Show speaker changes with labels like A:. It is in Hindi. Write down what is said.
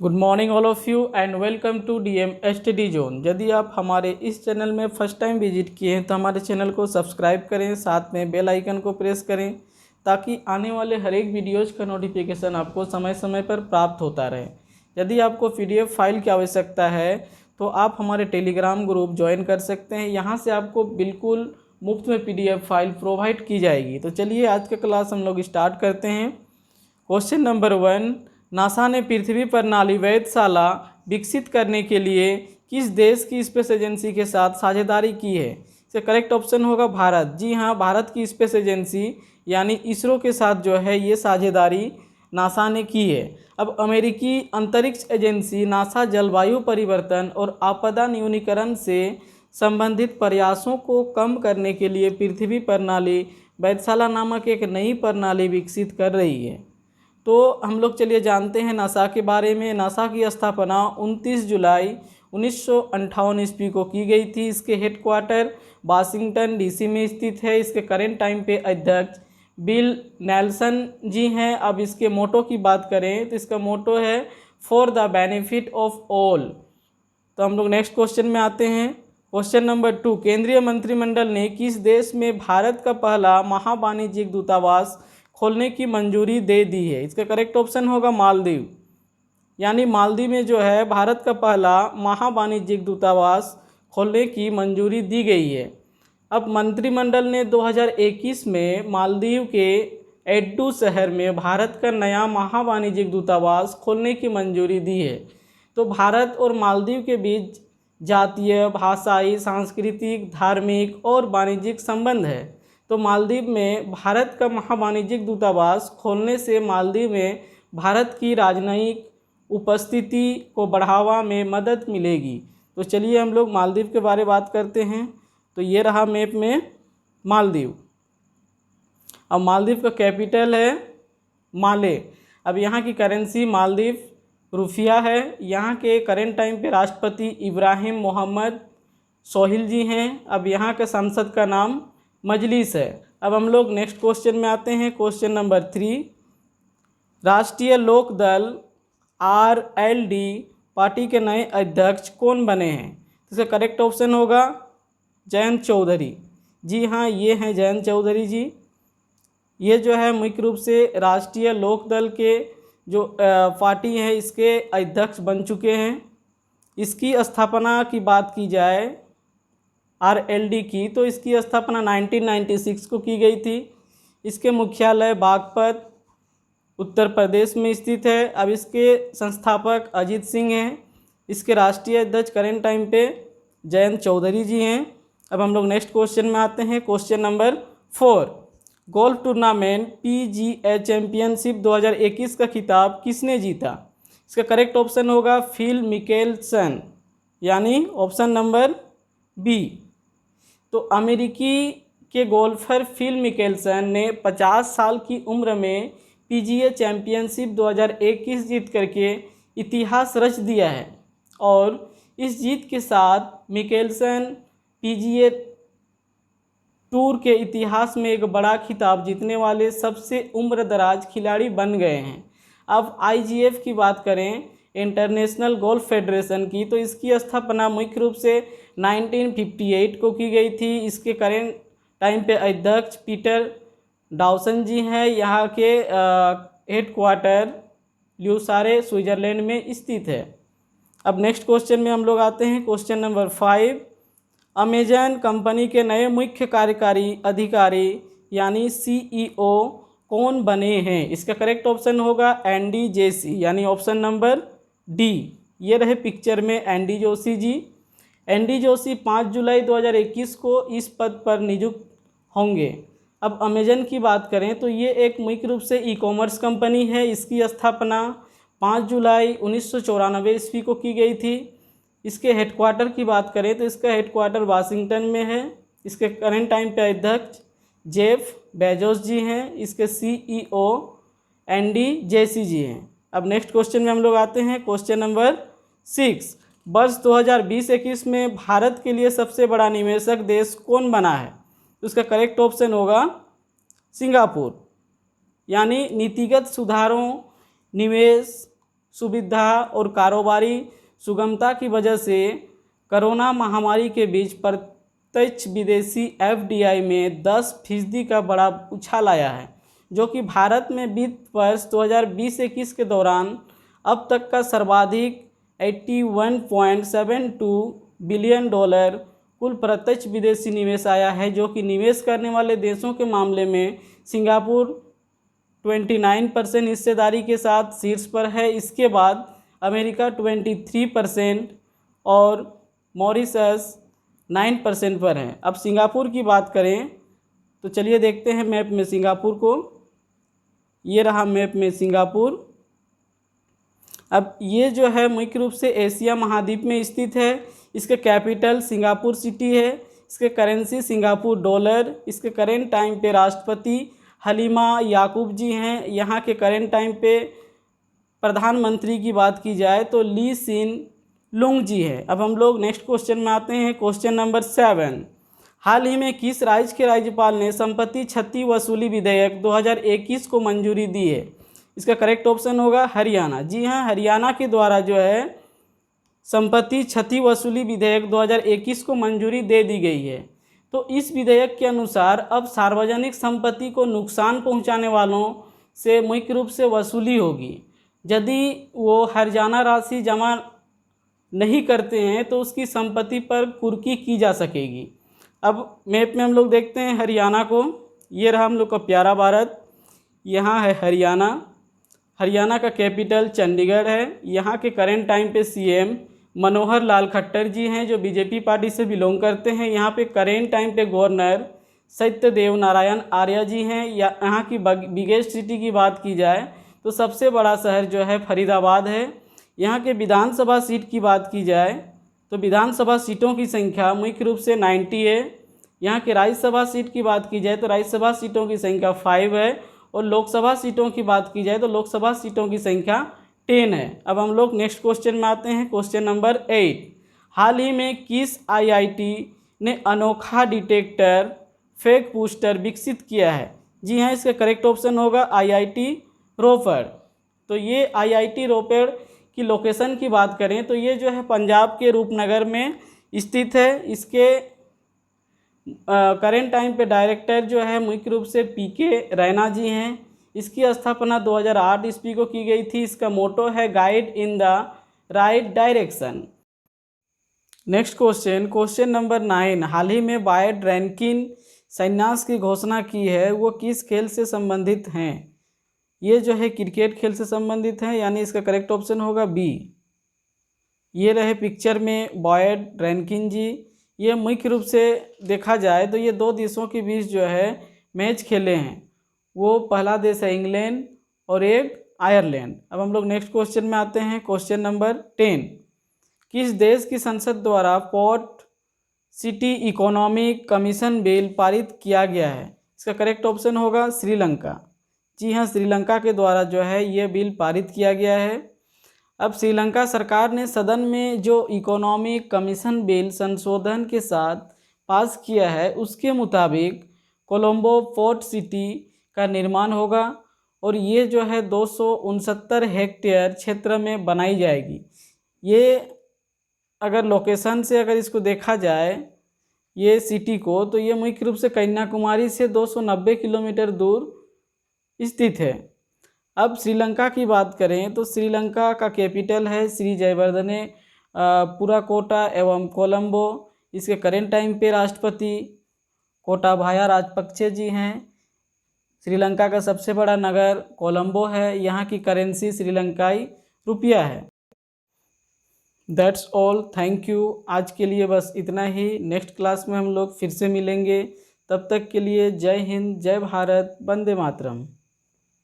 A: Good morning all of you and welcome to DM study zone. यदि आप हमारे इस चैनल में फर्स्ट टाइम विजिट किए हैं तो हमारे चैनल को सब्सक्राइब करें, साथ में बेल आइकन को प्रेस करें ताकि आने वाले हर एक वीडियोज़ का नोटिफिकेशन आपको समय समय पर प्राप्त होता रहे। यदि आपको पीडीएफ फाइल की आवश्यकता है तो आप हमारे टेलीग्राम ग्रुप ज्वाइन कर सकते हैं। यहाँ से आपको बिल्कुल मुफ्त में पीडीएफ फाइल प्रोवाइड की जाएगी। तो चलिए आज का क्लास हम लोग स्टार्ट करते हैं। क्वेश्चन नंबर 1, नासा ने पृथ्वी पर नाली वेधशाला विकसित करने के लिए किस देश की स्पेस एजेंसी के साथ साझेदारी की है? इसका करेक्ट ऑप्शन होगा भारत। जी हाँ, भारत की स्पेस एजेंसी यानी इसरो के साथ जो है ये साझेदारी नासा ने की है। अब अमेरिकी अंतरिक्ष एजेंसी नासा जलवायु परिवर्तन और आपदा न्यूनीकरण से संबंधित प्रयासों को कम करने के लिए पृथ्वी पर नाली वेधशाला नामक एक नई प्रणाली विकसित कर रही है। तो हम लोग चलिए जानते हैं नासा के बारे में। नासा की स्थापना 29 जुलाई 1958 ईस्वी को की गई थी। इसके हेडक्वार्टर वाशिंगटन डीसी में स्थित है। इसके करेंट टाइम पे अध्यक्ष बिल नेल्सन जी हैं। अब इसके मोटो की बात करें तो इसका मोटो है for the benefit of all. तो हम लोग नेक्स्ट क्वेश्चन में आते हैं। क्वेश्चन नंबर 2, केंद्रीय मंत्रिमंडल ने किस देश में भारत का पहला महावाणिज्यिक दूतावास खोलने की मंजूरी दे दी है? इसका करेक्ट ऑप्शन होगा मालदीव। यानी मालदीव में जो है भारत का पहला महावाणिज्यिक दूतावास खोलने की मंजूरी दी गई है। अब मंत्रिमंडल ने 2021 में मालदीव के एड्डू शहर में भारत का नया महावाणिज्यिक दूतावास खोलने की मंजूरी दी है। तो भारत और मालदीव के बीच जातीय, भाषाई, सांस्कृतिक, धार्मिक और वाणिज्यिक संबंध है। तो मालदीव में भारत का महावाणिज्यिक दूतावास खोलने से मालदीव में भारत की राजनयिक उपस्थिति को बढ़ावा में मदद मिलेगी। तो चलिए हम लोग मालदीव के बारे में बात करते हैं। तो ये रहा मैप में मालदीव। अब मालदीव का कैपिटल है माले। अब यहाँ की करेंसी मालदीव रुपया है। यहाँ के करेंट टाइम पे राष्ट्रपति इब्राहिम मोहम्मद सोहिल जी हैं। अब यहाँ के संसद का नाम मजलिस है। अब हम लोग नेक्स्ट क्वेश्चन में आते हैं। क्वेश्चन नंबर 3, राष्ट्रीय लोक दल आरएलडी पार्टी के नए अध्यक्ष कौन बने हैं? इसका करेक्ट ऑप्शन होगा जयंत चौधरी। जी हाँ, ये हैं जयंत चौधरी जी। ये जो है मुख्य रूप से राष्ट्रीय लोक दल के जो पार्टी है इसके अध्यक्ष बन चुके हैं। इसकी स्थापना की बात की जाए आरएलडी की तो इसकी स्थापना 1996 को की गई थी। इसके मुख्यालय बागपत उत्तर प्रदेश में स्थित है। अब इसके संस्थापक अजीत सिंह हैं। इसके राष्ट्रीय अध्यक्ष करेंट टाइम पे जयंत चौधरी जी हैं। अब हम लोग नेक्स्ट क्वेश्चन में आते हैं। Question number 4, golf tournament PGA championship 2021 का खिताब किसने जीता? इसका करेक्ट ऑप्शन होगा फिल मिकेलसन, यानी ऑप्शन नंबर बी। तो अमेरिकी के गोल्फर फिल मिकेलसन ने 50 साल की उम्र में पीजीए चैंपियनशिप 2021 जीत करके इतिहास रच दिया है। और इस जीत के साथ मिकेलसन पीजीए टूर के इतिहास में एक बड़ा खिताब जीतने वाले सबसे उम्रदराज खिलाड़ी बन गए हैं। अब आईजीएफ की बात करें, इंटरनेशनल गोल्फ फेडरेशन की, तो इसकी स्थापना मुख्य रूप से 1958 को की गई थी। इसके करेंट टाइम पे अध्यक्ष पीटर डाउसन जी हैं। यहाँ के हेडक्वार्टर ल्यूसारे स्विट्जरलैंड में स्थित है। अब नेक्स्ट क्वेश्चन में हम लोग आते हैं। क्वेश्चन नंबर 5, अमेजन कंपनी के नए मुख्य कार्यकारी अधिकारी यानी सीईओ कौन बने हैं? इसका करेक्ट ऑप्शन होगा एंडी जेसी, यानी ऑप्शन नंबर डी। ये रहे पिक्चर में एंडी जोशी जी। एंडी जोशी 5 जुलाई 2021 को इस पद पर नियुक्त होंगे। अब अमेजन की बात करें तो ये एक मुख्य रूप से ई कॉमर्स कंपनी है। इसकी स्थापना 5 जुलाई 1994 ईस्वी को की गई थी। इसके हेडक्वार्टर की बात करें तो इसका हेडक्वार्टर वाशिंगटन में है। इसके करंट टाइम पे अध्यक्ष जेफ बेजोस जी हैं। इसके सीईओ एंडी जेसी जी हैं। अब नेक्स्ट क्वेश्चन में हम लोग आते हैं। क्वेश्चन नंबर 6, वर्ष 2020-21 में भारत के लिए सबसे बड़ा निवेशक देश कौन बना है? तो इसका करेक्ट ऑप्शन होगा सिंगापुर। यानी नीतिगत सुधारों, निवेश, सुविधा और कारोबारी सुगमता की वजह से कोरोना महामारी के बीच प्रत्यक्ष विदेशी FDI में 10% का बड़ा उछाल आया है, जो कि भारत में वित्त वर्ष 2020-21 के दौरान अब तक का सर्वाधिक $81.72 बिलियन कुल प्रत्यक्ष विदेशी निवेश आया है, जो कि निवेश करने वाले देशों के मामले में सिंगापुर 29% हिस्सेदारी के साथ शीर्ष पर है। इसके बाद अमेरिका 23% और मॉरिशस 9% पर है। अब सिंगापुर की बात करें तो चलिए देखते हैं मैप में सिंगापुर को। ये रहा मैप में सिंगापुर। अब ये जो है मुख्य रूप से एशिया महाद्वीप में स्थित है। इसके कैपिटल सिंगापुर सिटी है। इसके करेंसी सिंगापुर डॉलर। इसके करेंट टाइम पे राष्ट्रपति हलीमा याकूब जी हैं। यहाँ के करेंट टाइम पे प्रधानमंत्री की बात की जाए तो ली सिन लुंग जी है। अब हम लोग नेक्स्ट क्वेश्चन में आते हैं, क्वेश्चन नंबर 7। हाल ही में किस राज्य के राज्यपाल ने संपत्ति क्षति वसूली विधेयक 2021 को मंजूरी दी है? इसका करेक्ट ऑप्शन होगा हरियाणा। जी हाँ, हरियाणा के द्वारा जो है संपत्ति क्षति वसूली विधेयक 2021 को मंजूरी दे दी गई है। तो इस विधेयक के अनुसार अब सार्वजनिक संपत्ति को नुकसान पहुंचाने वालों से मुख्य रूप से वसूली होगी। यदि वो हर्जाना राशि जमा नहीं करते हैं तो उसकी संपत्ति पर कुर्की की जा सकेगी। अब मैप में हम लोग देखते हैं हरियाणा को। ये रहा हम लोग का प्यारा भारत। यहाँ है हरियाणा। हरियाणा का कैपिटल चंडीगढ़ है। यहाँ के करेंट टाइम पे CM मनोहर लाल खट्टर जी हैं, जो BJP पार्टी से बिलोंग करते हैं। यहाँ पे करेंट टाइम पे गवर्नर सत्यदेव नारायण आर्य जी हैं। यहाँ की बिगेस्ट सिटी की बात की जाए तो सबसे बड़ा शहर जो है फरीदाबाद है। यहाँ के विधानसभा सीट की बात की जाए तो विधानसभा सीटों की संख्या मुख्य रूप से 90 है। यहाँ के राज्यसभा सीट की बात की जाए तो राज्यसभा सीटों की संख्या 5 है और लोकसभा सीटों की बात की जाए तो लोकसभा सीटों की संख्या 10 है। अब हम लोग नेक्स्ट क्वेश्चन में आते हैं, क्वेश्चन नंबर 8। हाल ही में किस IIT ने अनोखा डिटेक्टर फेक बूस्टर विकसित किया है? जी हाँ, इसका करेक्ट ऑप्शन होगा IIT रोपड़। तो ये IIT रोपड़ की लोकेशन की बात करें तो ये जो है पंजाब के रूपनगर में स्थित है। इसके करेंट टाइम पे डायरेक्टर जो है मुख्य रूप से PK रैना जी हैं। इसकी स्थापना 2008 ईस्वी को की गई थी। इसका मोटो है guide in the right direction. Next question, question number 9। हाल ही में बायड रैंकिन संन्यास की घोषणा की है, वो किस खेल से संबंधित हैं? ये जो है क्रिकेट खेल से संबंधित है, यानी इसका करेक्ट ऑप्शन होगा B। ये रहे पिक्चर में बॉयड रैंकिन जी। ये मुख्य रूप से देखा जाए तो ये 2 देशों के बीच जो है मैच खेले हैं। वो पहला देश है इंग्लैंड और एक आयरलैंड। अब हम लोग नेक्स्ट क्वेश्चन में आते हैं, क्वेश्चन नंबर 10। किस देश की संसद द्वारा port city economic commission bill पारित किया गया है? इसका करेक्ट ऑप्शन होगा श्रीलंका। जी हाँ, श्रीलंका के द्वारा जो है ये बिल पारित किया गया है। अब श्रीलंका सरकार ने सदन में जो इकोनॉमिक कमीशन बिल संशोधन के साथ पास किया है उसके मुताबिक कोलंबो पोर्ट सिटी का निर्माण होगा और ये जो है 269 हेक्टेयर क्षेत्र में बनाई जाएगी। ये अगर लोकेशन से अगर इसको देखा जाए ये सिटी को तो ये मुख्य रूप से कन्याकुमारी से 290 किलोमीटर दूर स्थित है। अब श्रीलंका की बात करें तो श्रीलंका का कैपिटल है श्री जयवर्धने पुराकोटा एवं कोलंबो। इसके करेंट टाइम पे राष्ट्रपति कोटाभाया राजपक्षे जी हैं। श्रीलंका का सबसे बड़ा नगर कोलंबो है। यहाँ की करेंसी श्रीलंकाई रुपया है। That's all, thank you. आज के लिए बस इतना ही। नेक्स्ट क्लास में हम लोग फिर से मिलेंगे। तब तक के लिए जय हिंद, जय भारत, वंदे मातरम।